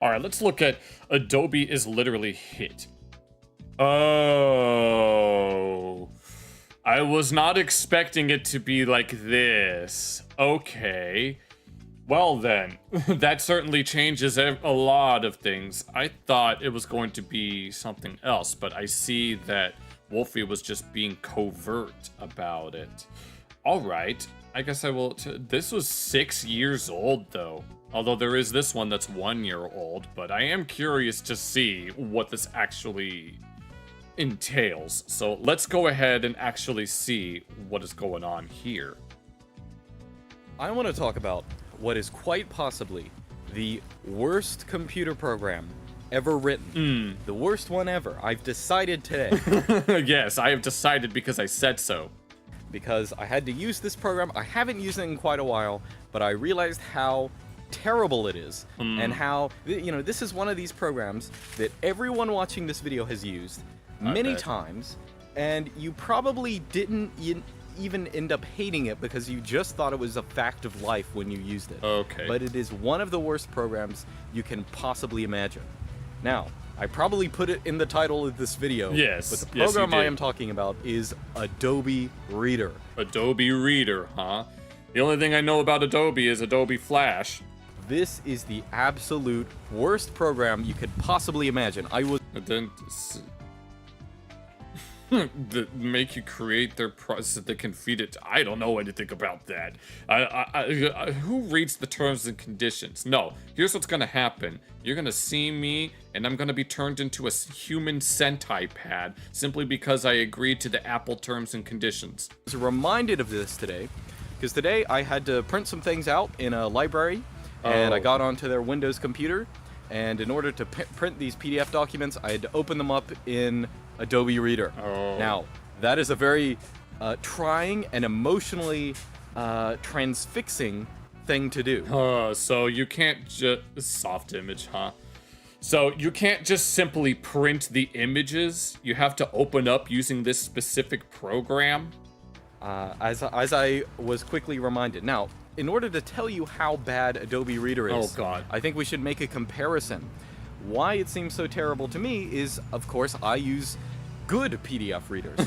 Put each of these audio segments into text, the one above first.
All right, let's look at Adobe is literally hit. Oh, I was not expecting it to be like this. Okay. Well then, that certainly changes a lot of things. I thought it was going to be something else, but I see that Wolfie was just being covert about it. All right, I guess I will. This was 6 years old though. Although there is this one that's 1 year old, but I am curious to see what this actually entails. So let's go ahead and actually see what is going on here. I want to talk about what is quite possibly the worst computer program ever written. The worst one ever. I've decided today. Yes, I have decided because I said so. Because I had to use this program. I haven't used it in quite a while, but I realized how terrible it is and how, you know, this is one of these programs that everyone watching this video has used many times, and you probably didn't even end up hating it because you just thought it was a fact of life when you used it. Okay. But it is one of the worst programs you can possibly imagine. Now, I probably put it in the title of this video. Yes. But the program I am talking about is Adobe Reader. Adobe Reader, huh? The only thing I know about Adobe is Adobe Flash. This is the absolute worst program you could possibly imagine. I was that make you create their process that they can feed it. I don't know anything about that. Who reads the terms and conditions? No, here's what's gonna happen. You're gonna see me, and I'm gonna be turned into a human Sentai pad simply because I agreed to the Apple terms and conditions. I was reminded of this today, because today I had to print some things out in a library, and I got onto their Windows computer, and in order to print these PDF documents, I had to open them up in Adobe Reader. Now, that is a very trying and emotionally transfixing thing to do. So you can't just soft image, huh? So you can't just simply print the images. You have to open up using this specific program. As I was quickly reminded. Now, in order to tell you how bad Adobe Reader is, I think we should make a comparison. Why it seems so terrible to me is, of course, I use good PDF readers.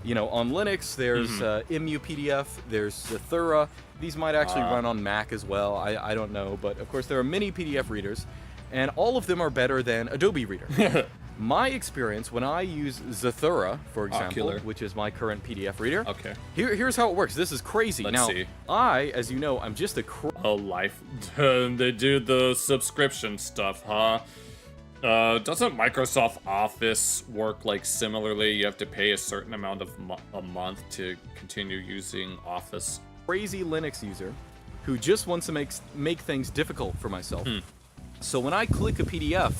You know, on Linux, there's MUPDF, there's Zethura. These might actually run on Mac as well. I don't know, but of course there are many PDF readers, and all of them are better than Adobe Reader. My experience when I use Zethura, for example, which is my current PDF reader. Okay. Here's how it works. This is crazy. Let's see. I, as you know, I'm just a life. They do the subscription stuff, huh? Doesn't Microsoft Office work like similarly? You have to pay a certain amount of a month to continue using Office. Crazy Linux user who just wants to make things difficult for myself. So when I click a PDF,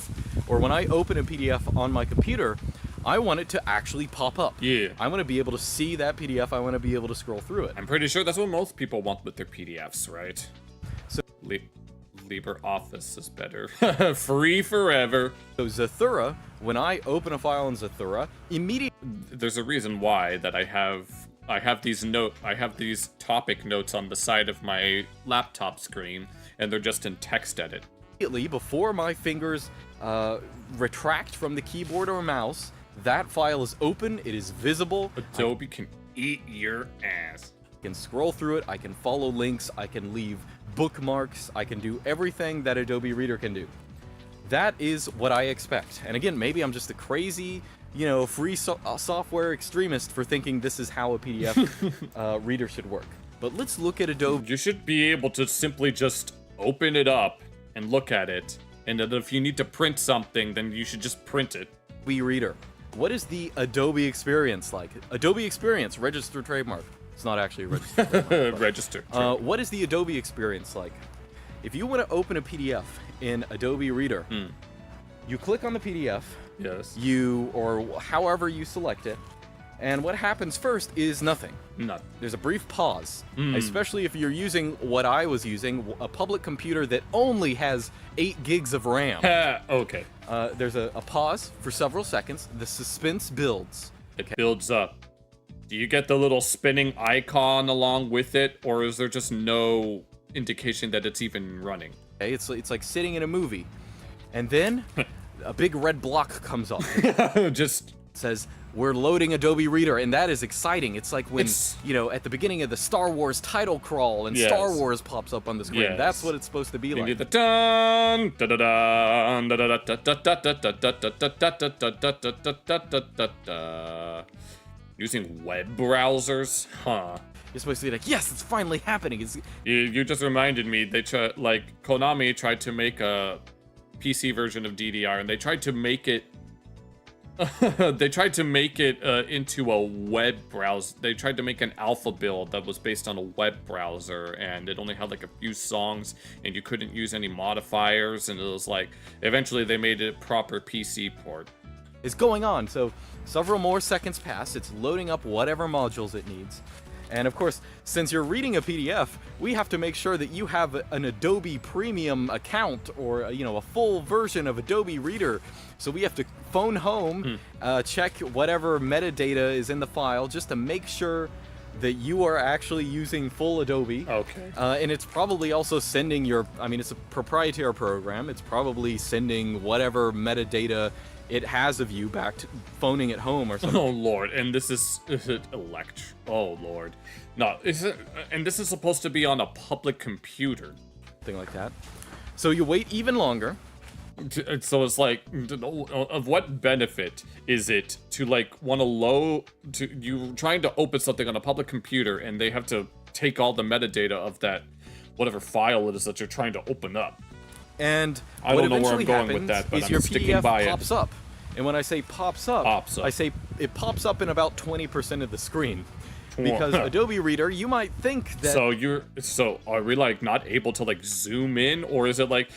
or when I open a PDF on my computer, I want it to actually pop up. Yeah. I want to be able to see that PDF. I want to be able to scroll through it. I'm pretty sure that's what most people want with their PDFs, right? So LibreOffice is better. Free forever. So Zethura, when I open a file in Zethura, immediately there's a reason why that I have these topic notes on the side of my laptop screen, and they're just in text edit. Before my fingers retract from the keyboard or mouse, that file is open, it is visible. Adobe can eat your ass. I can scroll through it, I can follow links, I can leave bookmarks, I can do everything that Adobe Reader can do. That is what I expect. And again, maybe I'm just a crazy, you know, free software extremist for thinking this is how a PDF reader should work. But let's look at Adobe. You should be able to simply just open it up and look at it, and that if you need to print something, then you should just print it. Adobe Reader. What is the Adobe experience like? Adobe experience, registered trademark. It's not actually a registered trademark. Registered. What is the Adobe experience like? If you want to open a PDF in Adobe Reader, you click on the PDF. Yes. Or however you select it, and what happens first is nothing. Nothing. There's a brief pause, especially if you're using what I was using, a public computer that only has 8 gigs of RAM. Okay. There's a pause for several seconds. The suspense builds. It builds up. Do you get the little spinning icon along with it, or is there just no indication that it's even running? Okay, it's like sitting in a movie, and then a big red block comes up. Just says we're loading Adobe Reader, and that is exciting. It's like when at the beginning of the Star Wars title crawl and Star Wars pops up on the screen. That's what it's supposed to be like. The dun da da da da da da da. Using web browsers, huh? You're supposed to be like, yes, it's finally happening. You just reminded me. Konami tried to make a PC version of DDR, and they tried to make it. Into a web browser. They tried to make an alpha build that was based on a web browser, and it only had like a few songs, and you couldn't use any modifiers. And it was like, eventually they made it a proper PC port. Is going on. So several more seconds pass. It's loading up whatever modules it needs. And of course, since you're reading a PDF, we have to make sure that you have an Adobe Premium account or a full version of Adobe Reader. So we have to phone home, check whatever metadata is in the file just to make sure that you are actually using full Adobe. Okay. And it's probably also sending it's a proprietary program. It's probably sending whatever metadata it has of you back to phoning at home or something. Oh lord, and this is oh lord. No, and this is supposed to be on a public computer. Thing like that. So you wait even longer. So it's like, of what benefit is it to you trying to open something on a public computer and they have to take all the metadata of that whatever file it is that you're trying to open up? And I don't know where I'm going with that, but I'm sticking by it. Your PDF pops up. And when I say pops up, I say it pops up in about 20% of the screen. Because Adobe Reader, you might think that... So are we not able to zoom in, or is it like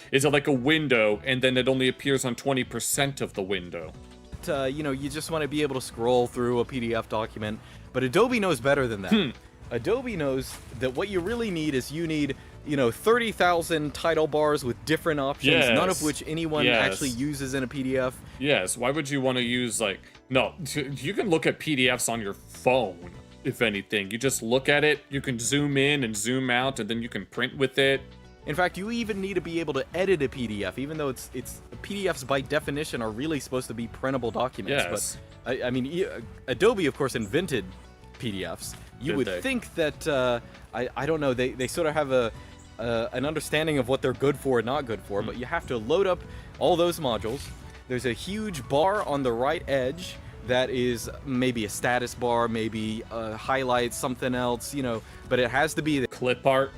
a window and then it only appears on 20% of the window? You just want to be able to scroll through a PDF document, but Adobe knows better than that. Adobe knows that what you really need is 30,000 title bars with different options, none of which anyone actually uses in a PDF. Yes, why would you want to use no, you can look at PDFs on your phone. If anything, you just look at it, you can zoom in and zoom out, and then you can print with it. In fact, you even need to be able to edit a PDF, even though it's PDFs by definition are really supposed to be printable documents. Yes. But Adobe, of course, invented PDFs. You would think that I don't know, they sort of have an understanding of what they're good for and not good for, but you have to load up all those modules. There's a huge bar on the right edge that is maybe a status bar, maybe highlights something else, but it has to be the clip art.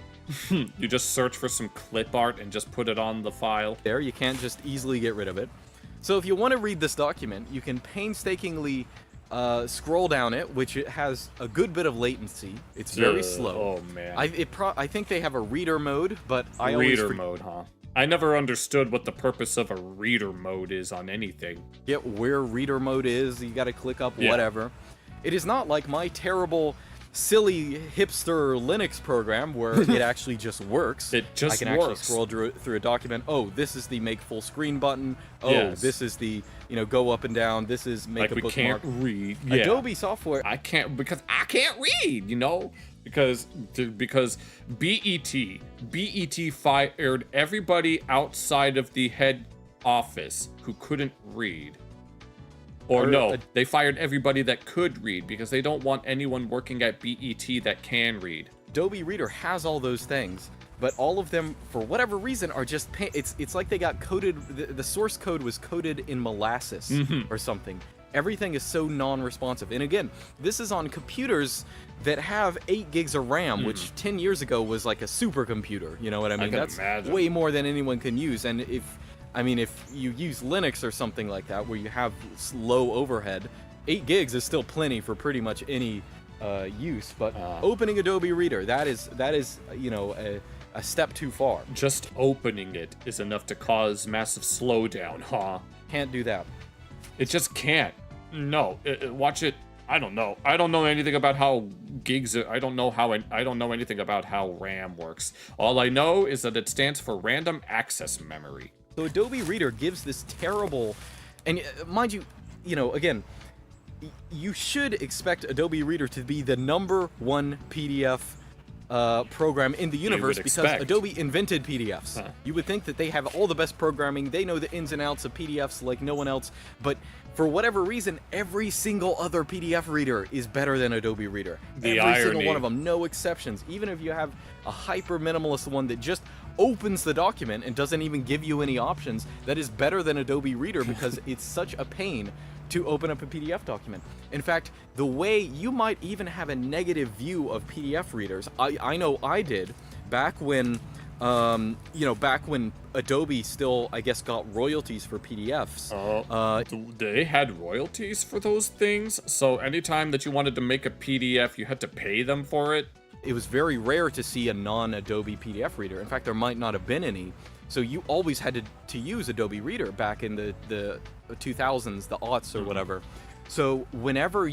You just search for some clip art and just put it on the file. There, you can't just easily get rid of it. So if you want to read this document, you can painstakingly scroll down it, which it has a good bit of latency. It's very slow. Oh man. I think they have a reader mode, but reader mode, huh? I never understood what the purpose of a reader mode is on anything. Yeah, where reader mode is, you gotta click up whatever. It is not like my terrible, silly, hipster Linux program where it actually just works. It just I can actually scroll through a document. Oh, this is the make full screen button. Oh, this is the, go up and down. This is make a bookmark. We can't read. Yeah. Adobe software. I can't read, because BET fired everybody outside of the head office who couldn't read. They fired everybody that could read because they don't want anyone working at BET that can read. Adobe Reader has all those things, but all of them, for whatever reason, are just it's like they got coded. The source code was coded in molasses or something. Everything is so non-responsive. And again, this is on computers that have 8 gigs of RAM, which 10 years ago was like a supercomputer. You know what I mean? That's way more than anyone can use. And if you use Linux or something like that, where you have low overhead, 8 gigs is still plenty for pretty much any use. But opening Adobe Reader, that is a step too far. Just opening it is enough to cause massive slowdown, huh? Can't do that. It just can't. No, watch it. I don't know. I don't know anything about how gigs. I don't know anything about how RAM works. All I know is that it stands for random access memory. So Adobe Reader gives this terrible, and mind you, again, you should expect Adobe Reader to be the #1 PDF program in the universe because expect. Adobe invented PDFs. You would think that they have all the best programming, they know the ins and outs of PDFs like no one else, but for whatever reason, every single other PDF reader is better than Adobe Reader. Every single one of them, no exceptions. Even if you have a hyper minimalist one that just opens the document and doesn't even give you any options, that is better than Adobe Reader because it's such a pain to open up a PDF document. In fact, the way you might even have a negative view of PDF readers, I know I did back when, back when Adobe still, I guess, got royalties for PDFs. They had royalties for those things? So anytime that you wanted to make a PDF, you had to pay them for it? It was very rare to see a non-Adobe PDF reader. In fact, there might not have been any. So you always had to use Adobe Reader back in the 2000s, the aughts or whatever. So whenever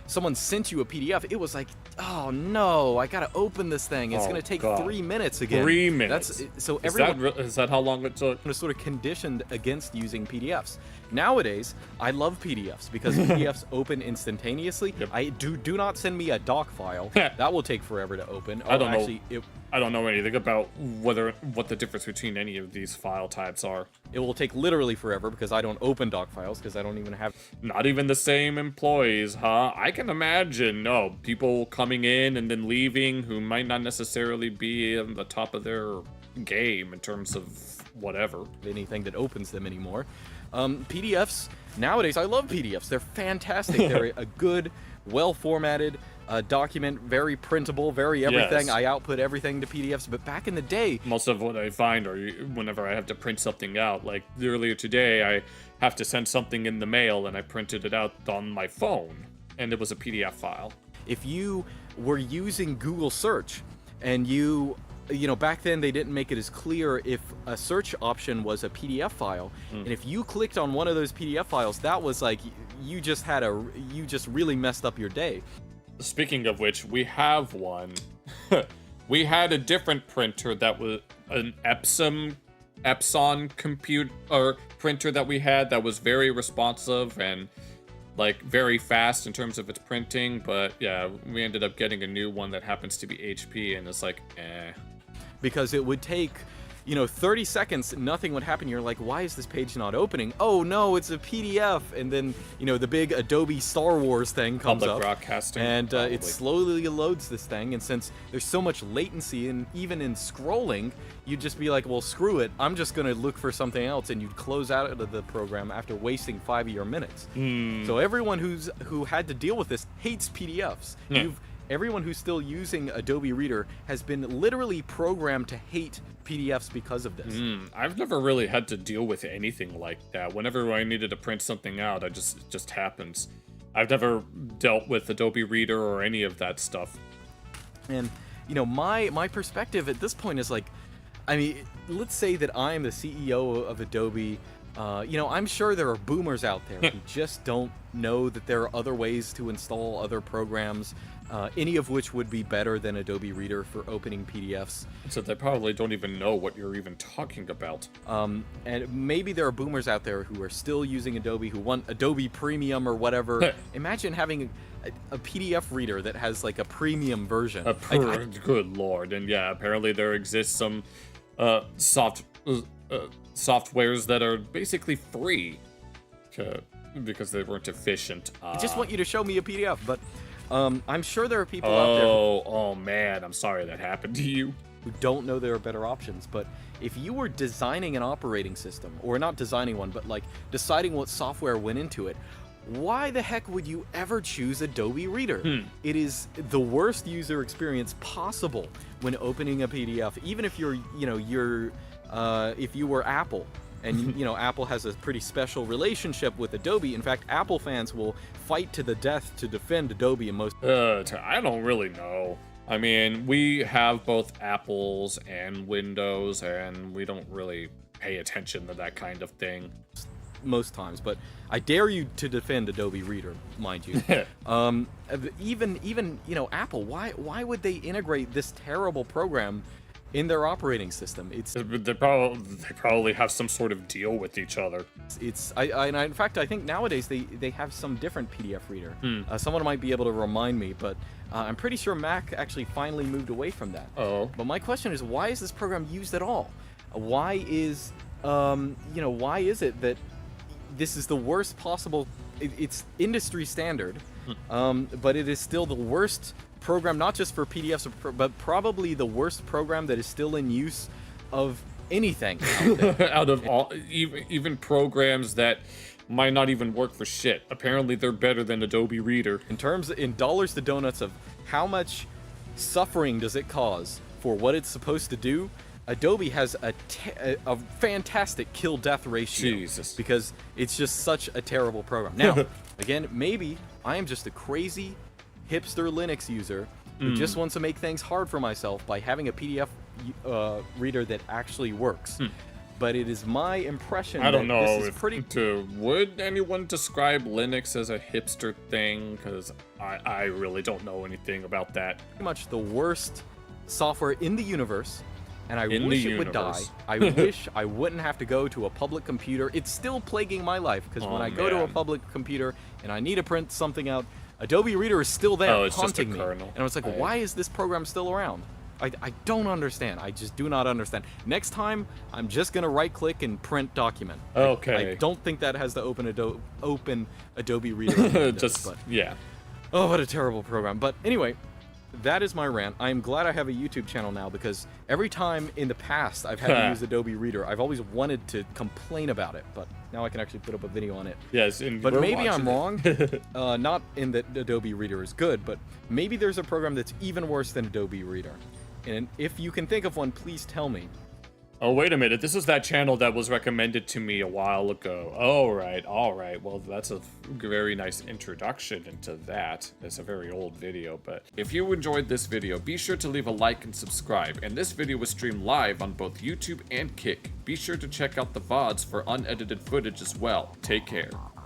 someone sent you a PDF, it was like, oh no, I gotta open this thing. It's gonna take 3 minutes again. 3 minutes. So everyone Is that how long it took? was sort of conditioned against using PDFs. Nowadays, I love PDFs because PDFs open instantaneously. Yep. I do not send me a doc file. That will take forever to open. I don't know anything about what the difference between any of these file types are. It will take literally forever because I don't open doc files because I don't even have. Not even the same employees, huh? I can imagine. No, people coming in and then leaving who might not necessarily be on the top of their game in terms of whatever. Anything that opens them anymore. PDFs, nowadays, I love PDFs. They're fantastic. They're a good, well-formatted document, very printable, very everything. Yes. I output everything to PDFs, but back in the day... Most of what I find are whenever I have to print something out, like earlier today, I have to send something in the mail, and I printed it out on my phone, and it was a PDF file. If you were using Google Search, and back then they didn't make it as clear if a search option was a PDF file, and if you clicked on one of those PDF files, that was like, you just really messed up your day. Speaking of which, we have one. We had a different printer that was an Epson printer that we had that was very responsive and like very fast in terms of its printing, but yeah, we ended up getting a new one that happens to be HP, and it's like, because it would take 30 seconds, nothing would happen. You're like, why is this page not opening? Oh no, it's a PDF. And then, the big Adobe Star Wars thing comes up. Public broadcasting. And it slowly loads this thing. And since there's so much latency, and even in scrolling, you'd just be like, well, screw it. I'm just going to look for something else. And you'd close out of the program after wasting 5 of your minutes. So everyone who had to deal with this hates PDFs. Everyone who's still using Adobe Reader has been literally programmed to hate PDFs because of this. I've never really had to deal with anything like that. Whenever I needed to print something out, it just happens. I've never dealt with Adobe Reader or any of that stuff. And, my perspective at this point is like, let's say that I'm the CEO of Adobe. I'm sure there are boomers out there who just don't know that there are other ways to install other programs, any of which would be better than Adobe Reader for opening PDFs. So they probably don't even know what you're even talking about. And maybe there are boomers out there who are still using Adobe, who want Adobe Premium or whatever. Imagine having a PDF reader that has like a premium version. Good lord. And yeah, apparently there exists some softwares that are basically free because they weren't efficient. I just want you to show me a PDF, but I'm sure there are people out there oh man, I'm sorry that happened to you, who don't know there are better options. But if you were designing an operating system, or not designing one, but like deciding what software went into it, why the heck would you ever choose Adobe Reader? It is the worst user experience possible when opening a PDF. Even if if you were Apple, and Apple has a pretty special relationship with Adobe. In fact, Apple fans will fight to the death to defend Adobe in most. I don't really know. I mean, we have both Apples and Windows, and we don't really pay attention to that kind of thing. Most times, but I dare you to defend Adobe Reader, mind you. even Apple, why would they integrate this terrible program in their operating system. They probably have some sort of deal with each other. In fact, I think nowadays they have some different PDF reader. Someone might be able to remind me, but I'm pretty sure Mac actually finally moved away from that. Oh. But my question is, why is this program used at all? Why is why is it that this is the worst possible? It's industry standard, but it is still the worst program, not just for PDFs, but probably the worst program that is still in use of anything out there. Out of all, even programs that might not even work for shit. Apparently, they're better than Adobe Reader. In dollars to donuts of how much suffering does it cause for what it's supposed to do, Adobe has a fantastic kill-death ratio. Jesus. Because it's just such a terrible program. Now, again, maybe I am just a crazy hipster Linux user who just wants to make things hard for myself by having a PDF reader that actually works. But it is my impression I don't know this is pretty... Would anyone describe Linux as a hipster thing? Because I really don't know anything about that. Pretty much the worst software in the universe. And I In wish the it would die. universe. I wish I wouldn't have to go to a public computer. It's still plaguing my life, because when I go to a man. public computer and I need to print something out, Adobe Reader is still there Oh, it's just a haunting me. kernel. And I was like, why is this program still around? I don't understand. I just do not understand. Next time, I'm just going to right-click and print document. Okay. I don't think that has the open Adobe Reader. Yeah. Oh, what a terrible program. But anyway, that is my rant. I am glad I have a YouTube channel now, because every time in the past I've had to use Adobe Reader, I've always wanted to complain about it, but now I can actually put up a video on it. Yes, But maybe I'm wrong. Not in that Adobe Reader is good, but maybe there's a program that's even worse than Adobe Reader. And if you can think of one, please tell me. Oh, wait a minute. This is that channel that was recommended to me a while ago. All right. Well, that's a very nice introduction into that. It's a very old video, but if you enjoyed this video, be sure to leave a like and subscribe. And this video was streamed live on both YouTube and Kick. Be sure to check out the VODs for unedited footage as well. Take care.